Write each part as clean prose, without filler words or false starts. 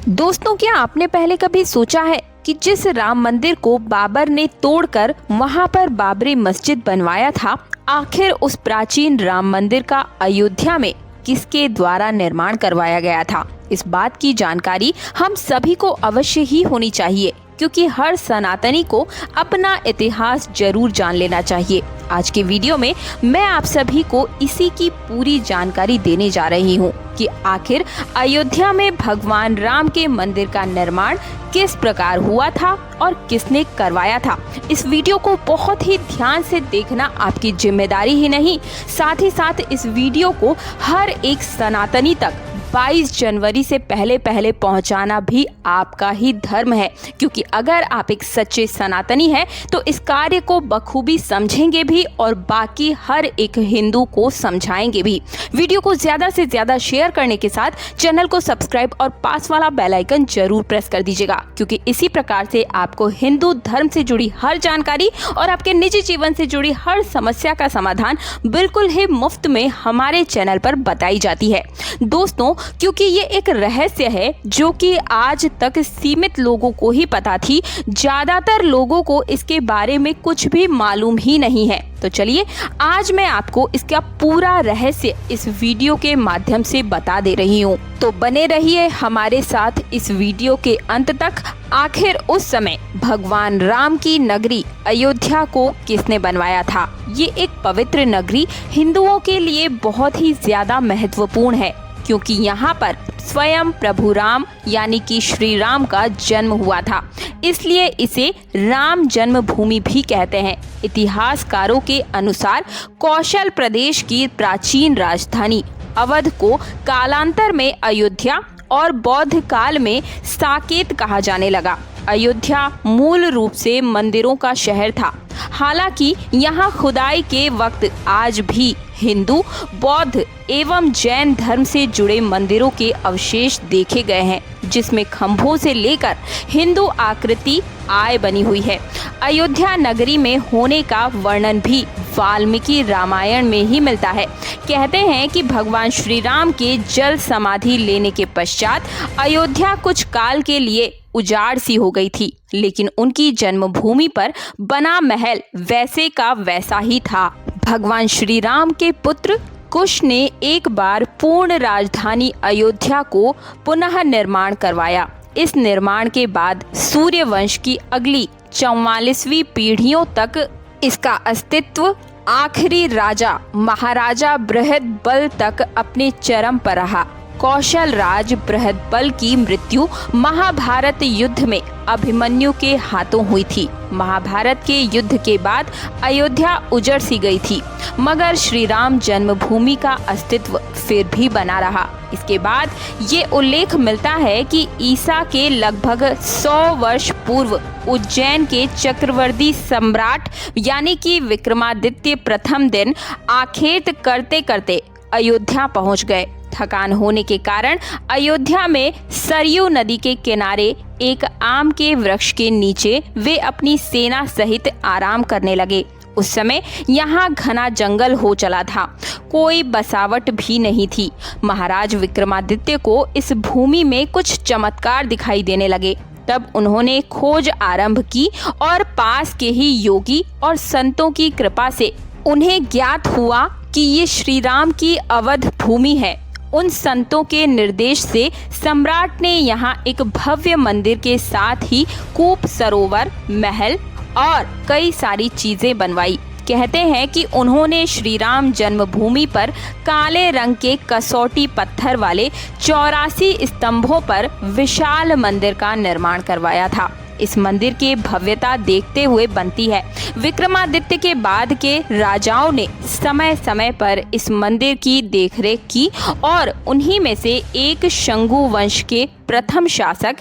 दोस्तों, क्या आपने पहले कभी सोचा है कि जिस राम मंदिर को बाबर ने तोड़कर वहां पर बाबरी मस्जिद बनवाया था, आखिर उस प्राचीन राम मंदिर का अयोध्या में किसके द्वारा निर्माण करवाया गया था? इस बात की जानकारी हम सभी को अवश्य ही होनी चाहिए, क्योंकि हर सनातनी को अपना इतिहास जरूर जान लेना चाहिए। आज के वीडियो में मैं आप सभी को इसी की पूरी जानकारी देने जा रही हूँ कि आखिर अयोध्या में भगवान राम के मंदिर का निर्माण किस प्रकार हुआ था और किसने करवाया था। इस वीडियो को बहुत ही ध्यान से देखना आपकी जिम्मेदारी ही नहीं, साथ ही साथ इस वीडियो को हर एक सनातनी तक 22 जनवरी से पहले पहुंचाना भी आपका ही धर्म है, क्योंकि अगर आप एक सच्चे सनातनी हैं तो इस कार्य को बखूबी समझेंगे भी और बाकी हर एक हिंदू को समझाएंगे भी। वीडियो को ज्यादा से ज्यादा शेयर करने के साथ चैनल को सब्सक्राइब और पास वाला बेल आइकन जरूर प्रेस कर दीजिएगा, क्योंकि इसी प्रकार से आपको हिंदू धर्म से जुड़ी हर जानकारी और आपके निजी जीवन से जुड़ी हर समस्या का समाधान बिल्कुल ही मुफ्त में हमारे चैनल पर बताई जाती है। दोस्तों, क्योंकि ये एक रहस्य है जो कि आज तक सीमित लोगों को ही पता थी, ज्यादातर लोगों को इसके बारे में कुछ भी मालूम ही नहीं है। तो चलिए आज मैं आपको इसका पूरा रहस्य इस वीडियो के माध्यम से बता दे रही हूँ, तो बने रहिए हमारे साथ इस वीडियो के अंत तक। आखिर उस समय भगवान राम की नगरी अयोध्या को किसने बनवाया था? ये एक पवित्र नगरी हिंदुओं के लिए बहुत ही ज्यादा महत्वपूर्ण है, क्योंकि यहाँ पर स्वयं प्रभु राम यानी कि श्री राम का जन्म हुआ था, इसलिए इसे राम जन्मभूमि भी कहते हैं। इतिहासकारों के अनुसार कौशल प्रदेश की प्राचीन राजधानी अवध को कालांतर में अयोध्या और बौद्ध काल में साकेत कहा जाने लगा। अयोध्या मूल रूप से मंदिरों का शहर था, हालांकि यहाँ खुदाई के वक्त आज भी हिंदू, बौद्ध एवं जैन धर्म से जुड़े मंदिरों के अवशेष देखे गए हैं, जिसमें खंभों से लेकर हिंदू आकृति आय बनी हुई है। अयोध्या नगरी में होने का वर्णन भी वाल्मीकि रामायण में ही मिलता है। कहते हैं कि भगवान श्री राम के जल समाधि लेने के पश्चात अयोध्या कुछ काल के लिए उजाड़ सी हो गई थी, लेकिन उनकी जन्मभूमि पर बना महल वैसे का वैसा ही था। भगवान श्री राम के पुत्र कुश ने एक बार पूर्ण राजधानी अयोध्या को पुनः निर्माण करवाया। इस निर्माण के बाद सूर्य वंश की अगली 44वीं पीढ़ियों तक इसका अस्तित्व आखिरी राजा महाराजा बृहदबल तक अपने चरम पर रहा। कौशल राज बृहदबल की मृत्यु महाभारत युद्ध में अभिमन्यु के हाथों हुई थी। महाभारत के युद्ध के बाद अयोध्या उजड़ सी गई थी, मगर श्री राम जन्मभूमि का अस्तित्व फिर भी बना रहा। इसके बाद ये उल्लेख मिलता है कि ईसा के लगभग 100 वर्ष पूर्व उज्जैन के चक्रवर्ती सम्राट यानी कि विक्रमादित्य प्रथम दिन आखेट करते करते अयोध्या पहुंच गए। थकान होने के कारण अयोध्या में सरयू नदी के किनारे एक आम के वृक्ष के नीचे वे अपनी सेना सहित आराम करने लगे। उस समय यहाँ घना जंगल हो चला था, कोई बसावट भी नहीं थी। महाराज विक्रमादित्य को इस भूमि में कुछ चमत्कार दिखाई देने लगे। तब उन्होंने खोज आरंभ की और पास के ही योगी और संतों की कृपा से उन्हें ज्ञात हुआ कि ये श्री राम की अवध भूमि है। उन संतों के निर्देश से सम्राट ने यहाँ एक भव्य मंदिर के साथ ही कूप, सरोवर, महल और कई सारी चीजें बनवाई। कहते हैं कि उन्होंने श्री राम जन्मभूमि पर काले रंग के कसौटी पत्थर वाले 84 स्तंभों पर विशाल मंदिर का निर्माण करवाया था। इस मंदिर की भव्यता देखते हुए बनती है। विक्रमादित्य के बाद के राजाओं ने समय समय पर इस मंदिर की देखरेख की और उन्हीं में से एक शंगु वंश के प्रथम शासक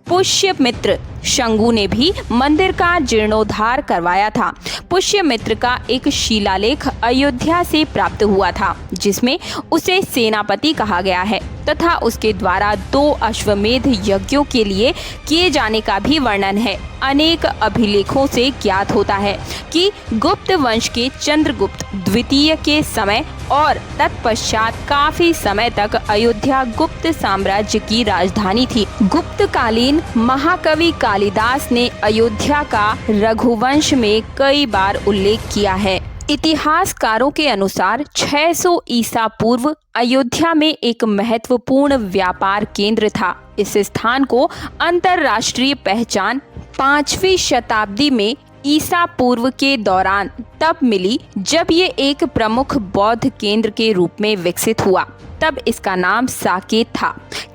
पुष्यमित्र शंगु ने भी मंदिर का जीर्णोद्धार करवाया था। पुष्यमित्र का एक शिलालेख अयोध्या से प्राप्त हुआ था, जिसमें उसे सेनापति कहा गया है। तथा उसके द्वारा 2 अश्वमेध यज्ञों के लिए किए जाने का भी वर्णन है। अनेक अभिलेखों से ज्ञात होता है कि गुप्त वंश के चंद्रगुप्त द्वितीय के समय और तत्पश्चात काफी समय तक अयोध्या गुप्त साम्राज्य की राजधानी थी। गुप्तकालीन महाकवि कालिदास ने अयोध्या का रघुवंश में कई बार उल्लेख किया है। इतिहासकारों के अनुसार 600 ईसा पूर्व अयोध्या में एक महत्वपूर्ण व्यापार केंद्र था। इस स्थान को अंतर्राष्ट्रीय पहचान 5वीं शताब्दी में ईसा पूर्व के दौरान तब मिली जब ये एक प्रमुख बौद्ध केंद्र के रूप में विकसित हुआ। तब इसका नाम साकेत था।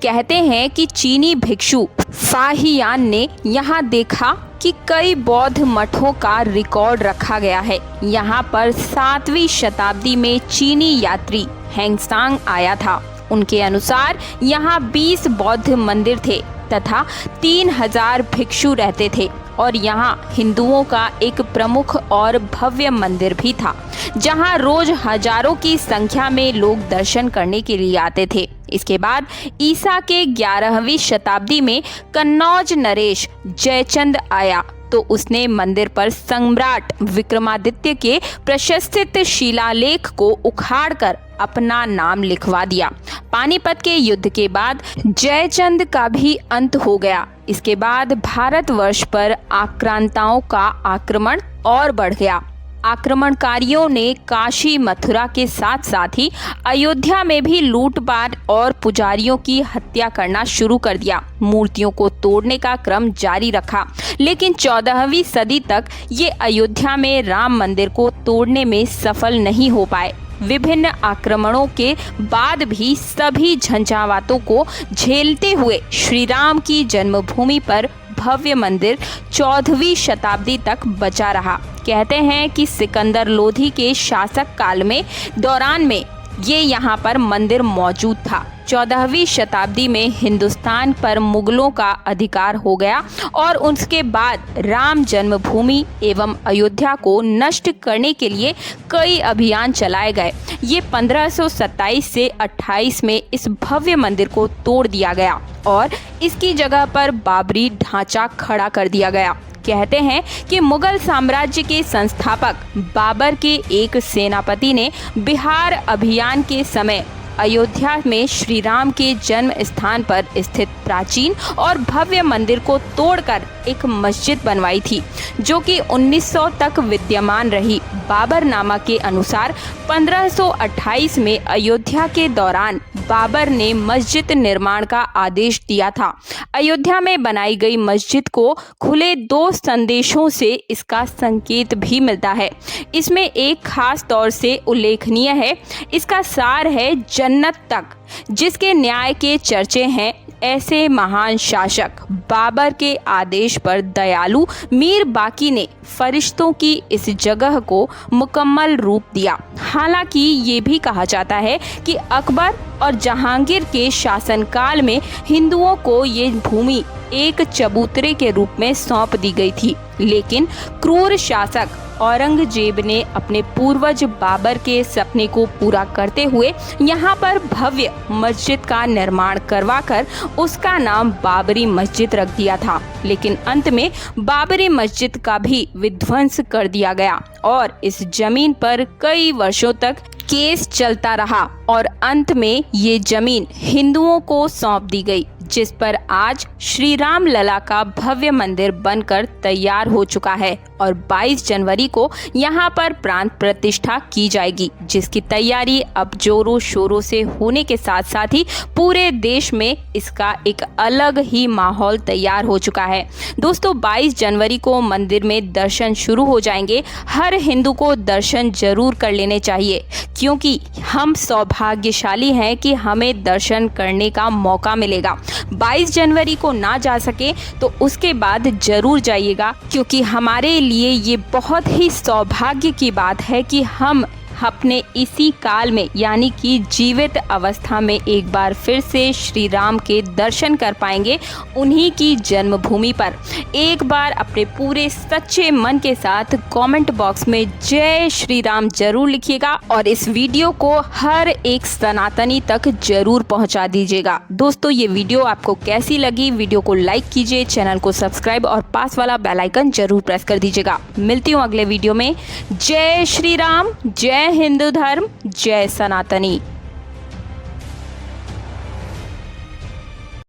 कहते हैं कि चीनी भिक्षु फाहियान ने यहाँ देखा कि कई बौद्ध मठों का रिकॉर्ड रखा गया है। यहाँ पर 7वीं शताब्दी में चीनी यात्री हैंगसांग आया था। उनके अनुसार यहाँ 20 बौद्ध मंदिर थे तथा 3000 भिक्षु रहते थे और यहाँ हिंदुओं का एक प्रमुख और भव्य मंदिर भी था, जहाँ रोज हजारों की संख्या में लोग दर्शन करने के लिए आते थे। इसके बाद ईसा के 11वीं शताब्दी में कन्नौज नरेश जयचंद आया तो उसने मंदिर पर सम्राट विक्रमादित्य के प्रशस्तित शिलालेख को उखाड़कर अपना नाम लिखवा दिया। पानीपत के युद्ध के बाद जयचंद का भी अंत हो गया। इसके बाद भारतवर्ष पर आक्रांताओं का आक्रमण और बढ़ गया। आक्रमणकारियों ने काशी मथुरा के साथ साथ ही अयोध्या में भी लूटपाट और पुजारियों की हत्या करना शुरू कर दिया। मूर्तियों को तोड़ने का क्रम जारी रखा, लेकिन 14वीं सदी तक ये अयोध्या में राम मंदिर को तोड़ने में सफल नहीं हो पाए। विभिन्न आक्रमणों के बाद भी सभी झंझावातों को झेलते हुए श्री राम की जन्मभूमि पर भव्य मंदिर 14वीं शताब्दी तक बचा रहा। कहते हैं कि सिकंदर लोधी के शासक काल में दौरान में ये यहाँ पर मंदिर मौजूद था। 14वीं शताब्दी में हिंदुस्तान पर मुगलों का अधिकार हो गया और उसके बाद राम जन्मभूमि एवं अयोध्या को नष्ट करने के लिए कई अभियान चलाए गए। ये 1527 से 28 में इस भव्य मंदिर को तोड़ दिया गया और इसकी जगह पर बाबरी ढांचा खड़ा कर दिया गया। कहते हैं कि मुगल साम्राज्य के संस्थापक बाबर के एक सेनापति ने बिहार अभियान के समय अयोध्या में श्री राम के जन्म स्थान पर स्थित प्राचीन और भव्य मंदिर को तोड़कर एक मस्जिद बनवाई थी, जो कि 1900 तक विद्यमान रही। बाबरनामा के अनुसार 1528 में अयोध्या के दौरान बाबर ने मस्जिद निर्माण का आदेश दिया था। अयोध्या में बनाई गई मस्जिद को खुले 2 संदेशों से इसका संकेत भी मिलता है। इसमें एक खास तौर से उल्लेखनीय है। इसका सार है जन्नत तक, जिसके न्याय के चर्चे हैं। ऐसे महान शासक बाबर के आदेश पर दयालु मीर बाकी ने फरिश्तों की इस जगह को मुकम्मल रूप दिया। हालांकि ये भी कहा जाता है कि अकबर और जहांगीर के शासनकाल में हिंदुओं को ये भूमि एक चबूतरे के रूप में सौंप दी गई थी, लेकिन क्रूर शासक औरंगजेब ने अपने पूर्वज बाबर के सपने को पूरा करते हुए यहाँ पर भव्य मस्जिद का निर्माण करवाकर उसका नाम बाबरी मस्जिद रख दिया था। लेकिन अंत में बाबरी मस्जिद का भी विध्वंस कर दिया गया और इस जमीन पर कई वर्षों तक केस चलता रहा और अंत में ये जमीन हिंदुओं को सौंप दी गई, जिस पर आज श्री राम लला का भव्य मंदिर बनकर तैयार हो चुका है और 22 जनवरी को यहाँ पर प्राण प्रतिष्ठा की जाएगी, जिसकी तैयारी अब जोरों शोरों से होने के साथ साथ ही पूरे देश में इसका एक अलग ही माहौल तैयार हो चुका है। दोस्तों, 22 जनवरी को मंदिर में दर्शन शुरू हो जाएंगे। हर हिंदू को दर्शन जरूर कर लेने चाहिए, क्योंकि हम सौभाग्यशाली हैं कि हमें दर्शन करने का मौका मिलेगा। 22 जनवरी को ना जा सके तो उसके बाद जरूर जाइएगा, क्योंकि हमारे लिए ये बहुत ही सौभाग्य की बात है कि हम अपने इसी काल में यानी कि जीवित अवस्था में एक बार फिर से श्री राम के दर्शन कर पाएंगे। उन्हीं की जन्मभूमि पर एक बार अपने पूरे सच्चे मन के साथ कमेंट बॉक्स में जय श्री राम जरूर लिखिएगा और इस वीडियो को हर एक सनातनी तक जरूर पहुंचा दीजिएगा। दोस्तों, ये वीडियो आपको कैसी लगी? वीडियो को लाइक कीजिए, चैनल को सब्सक्राइब और पास वाला बेल आइकन जरूर प्रेस कर दीजिएगा। मिलती हूँ अगले वीडियो में। जय श्री राम, जय हिंदू धर्म, जय सनातनी।